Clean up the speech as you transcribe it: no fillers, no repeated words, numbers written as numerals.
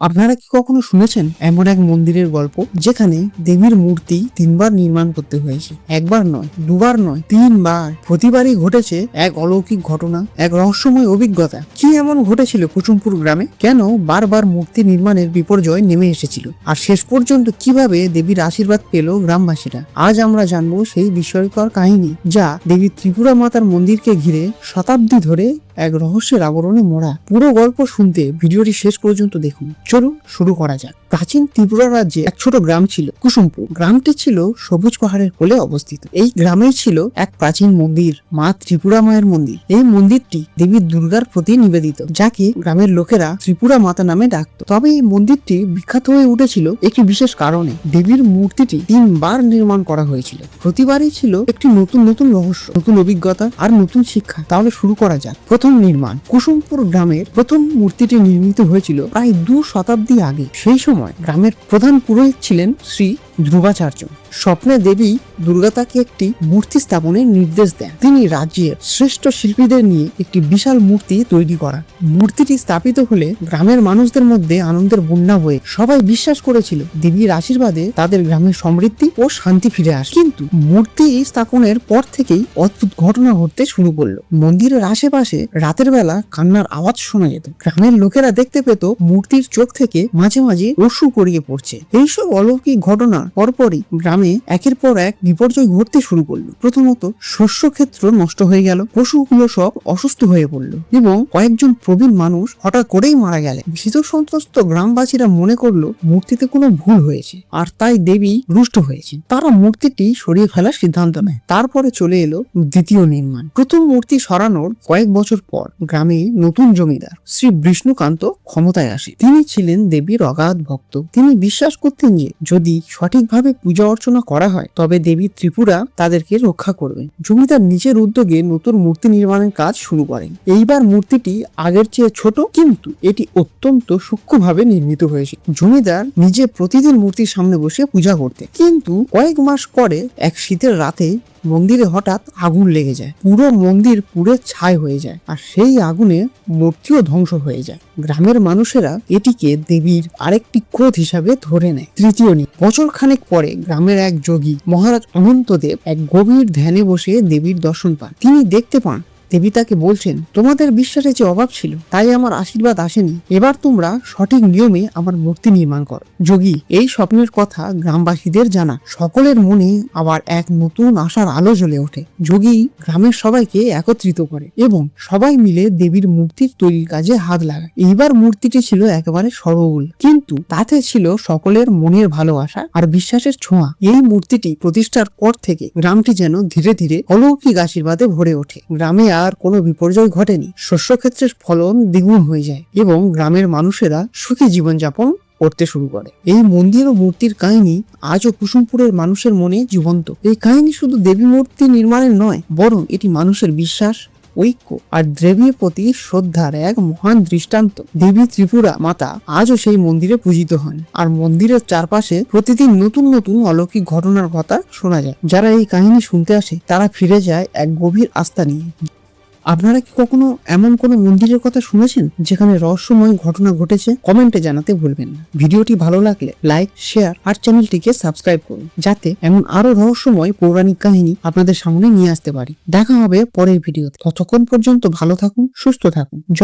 আপনারা কি কখনো শুনেছেন এমন এক মন্দিরের গল্প যেখানে দেবীর মূর্তি 3বার নির্মাণ করতে হয়েছে? একবার নয়, দুবার নয়, 3বার। প্রতিবারই ঘটেছে এক অলৌকিক ঘটনা, এক রহস্যময় অভিজ্ঞতা। কি এমন ঘটেছিল কুসুমপুর গ্রামে? কেন বারবার মূর্তি নির্মাণের বিপর্যয় নেমে এসেছিল, আর শেষ পর্যন্ত কিভাবে দেবীর আশীর্বাদ পেল গ্রামবাসীরা? আজ আমরা জানবো সেই বিস্ময়কর কাহিনী যা দেবী ত্রিপুরা মাতার মন্দিরকে ঘিরে শতাব্দী ধরে এক রহস্যের আবরণে মোড়া। পুরো গল্প শুনতে ভিডিওটি শেষ পর্যন্ত দেখুন। চলুন শুরু করা যাক। প্রাচীন ত্রিপুরা রাজ্যে এক ছোট গ্রাম ছিল কুসুমপুর। গ্রামটি ছিল সবুজ পাহাড়ের কোলে অবস্থিত। এই গ্রামে ছিল এক প্রাচীন মন্দির, মা ত্রিপুরা মায়ের মন্দির। এই মন্দিরটি দেবী দুর্গার প্রতি নিবেদিত, যাকে গ্রামের লোকেরা ত্রিপুরা মাতা নামে ডাকত। তবে এই মন্দিরটি বিখ্যাত হয়ে উঠেছিল একটি বিশেষ কারণে। দেবীর মূর্তিটি 3বার নির্মাণ করা হয়েছিল। প্রতিবারই ছিল একটি নতুন রহস্য, নতুন অভিজ্ঞতা আর নতুন শিক্ষা। তাহলে শুরু করা যাক। প্রথম নির্মাণ। কুসুমপুর গ্রামের প্রথম মূর্তিটি নির্মিত হয়েছিল প্রায় 2 শতাব্দী আগে। সেই সময় গ্রামের প্রধান পুরোহিত ছিলেন শ্রী ধ্রুবাচার্য। স্বপ্নে দেবী দুর্গা তাকে একটি মূর্তি স্থাপনের নির্দেশ দেন। তিনি রাজ্যের শ্রেষ্ঠ শিল্পীদের নিয়ে একটি বিশাল মূর্তি তৈরি করা। মূর্তিটি স্থাপিত হলে গ্রামের মানুষদের মধ্যে আনন্দের বন্যা বয়ে। সবাই বিশ্বাস করেছিল দেবীর আশীর্বাদে তাদের গ্রামের সমৃদ্ধি ও শান্তি ফিরে আসে। কিন্তু মূর্তি স্থাপনের পর থেকেই অদ্ভুত ঘটনা ঘটতে শুরু করলো। মন্দিরের আশেপাশে রাতের বেলা কান্নার আওয়াজ শোনা যেত। গ্রামের লোকেরা দেখতে পেত মূর্তির চোখ থেকে মাঝে মাঝে অশ্রু গড়িয়ে পড়ছে। এইসব অলৌকিক ঘটনা পরপরই গ্রামে একের পর এক বিপর্যয় ঘটতে শুরু করলো। প্রথমত শস্য ক্ষেত্র নষ্ট হয়ে গেল, পশুগুলো সব অসুস্থ হয়ে পড়লো এবং কয়েকজন প্রবীণ মানুষ হঠাৎ করেই মারা গেলেন। ভীত সন্ত্রস্ত গ্রামবাসীরা মনে করলো মূর্তিতে কোনো ভুল হয়েছে, আর তাই দেবী রুষ্ট হয়েছে। তারা মূর্তিটি সরিয়ে ফেলার সিদ্ধান্ত নেয়। তারপরে চলে এলো দ্বিতীয় নির্মাণ। প্রথম মূর্তি সরানোর কয়েক বছর পর গ্রামে নতুন জমিদার শ্রী বিষ্ণুকান্ত ক্ষমতায় আসে। তিনি ছিলেন দেবীর অগাধ ভক্ত। তিনি বিশ্বাস করতেন যে যদি সঠিকভাবে পূজা অর্চনা করা হয় তবে দেবী ত্রিপুরা তাদেরকে রক্ষা করবেন। জমিদার নিজের উদ্যোগে নতুন মূর্তি নির্মাণের কাজ শুরু করেন। এইবার মূর্তিটি আগের চেয়ে ছোট, কিন্তু এটি অত্যন্ত সূক্ষ্মভাবে নির্মিত হয়েছে। জমিদার নিজে প্রতিদিন মূর্তির সামনে বসে পূজা করতেন। কিন্তু কয়েক মাস পরে এক শীতের রাতে মন্দিরে হঠাৎ আগুন লেগে যায়। পুরো মন্দির পুড়ে ছাই হয়ে যায়, আর সেই আগুনে মূর্তিও ধ্বংস হয়ে যায়। গ্রামের মানুষেরা এটিকে দেবীর আরেকটি ক্রোধ হিসাবে ধরে নেয়। তৃতীয় বছর খানেক পরে গ্রামের এক যোগী মহারাজ অনন্তদেব এক গভীর ধ্যানে বসে দেবীর দর্শন পান। তিনি দেখতে পান দেবী তাকে বলছেন, তোমাদের বিশ্বাসের যে অভাব ছিল তাই আমার আশীর্বাদ আসেনি। এবার তোমরা সঠিক নিয়মে আমার মূর্তি নির্মাণ করো। যোগী এই স্বপ্নের কথা গ্রামবাসীদের জানা। সকলের মনে আবার এক নতুন আশার আলো জ্বলে ওঠে। যোগী গ্রামের সবাইকে একত্রিত করে এবং সবাই মিলে দেবীর মূর্তির তৈরির কাজে হাত লাগায়। এইবার মূর্তিটি ছিল একেবারে সরল, কিন্তু তাতে ছিল সকলের মনের ভালোবাসা আর বিশ্বাসের ছোঁয়া। এই মূর্তিটি প্রতিষ্ঠার পর থেকে গ্রামটি যেন ধীরে ধীরে অলৌকিক আশীর্বাদে ভরে ওঠে। গ্রামে আর কোনো বিপর্যয় ঘটেনি। শস্যক্ষেত্রের ফলন দ্বিগুণ হয়ে যায় এবং গ্রামের মানুষেরা সুখী জীবনযাপন করতে শুরু করে। এই মন্দির ও মূর্তির কাহিনী আজও কুসুমপুরের মানুষের মনে জীবন্ত। এই কাহিনী শুধু দেবী মূর্তি নির্মাণের নয়, বরং এটি মানুষের বিশ্বাস, ঐক্য আর দেবীর প্রতি শ্রদ্ধার এক মহান দৃষ্টান্ত। দেবী ত্রিপুরা মাতা আজও সেই মন্দিরে পূজিত হন, আর মন্দিরের চারপাশে প্রতিদিন নতুন অলৌকিক ঘটনার কথা শোনা যায়। যারা এই কাহিনী শুনতে আসে তারা ফিরে যায় এক গভীর আস্থা নিয়ে। আপনারা কি কখনো এমন কোনো মন্দিরের কথা শুনেছেন যেখানে রহস্যময় ঘটনা ঘটেছে? কমেন্টে জানাতে ভুলবেন না। ভিডিওটি ভালো লাগলে লাইক, শেয়ার আর চ্যানেলটিকে সাবস্ক্রাইব করুন, যাতে এমন আরো রহস্যময় পৌরাণিক কাহিনী আপনাদের সামনে নিয়ে আসতে পারি। দেখা হবে পরের ভিডিওতে। ততক্ষণ পর্যন্ত ভালো থাকুন, সুস্থ থাকুন। জয়।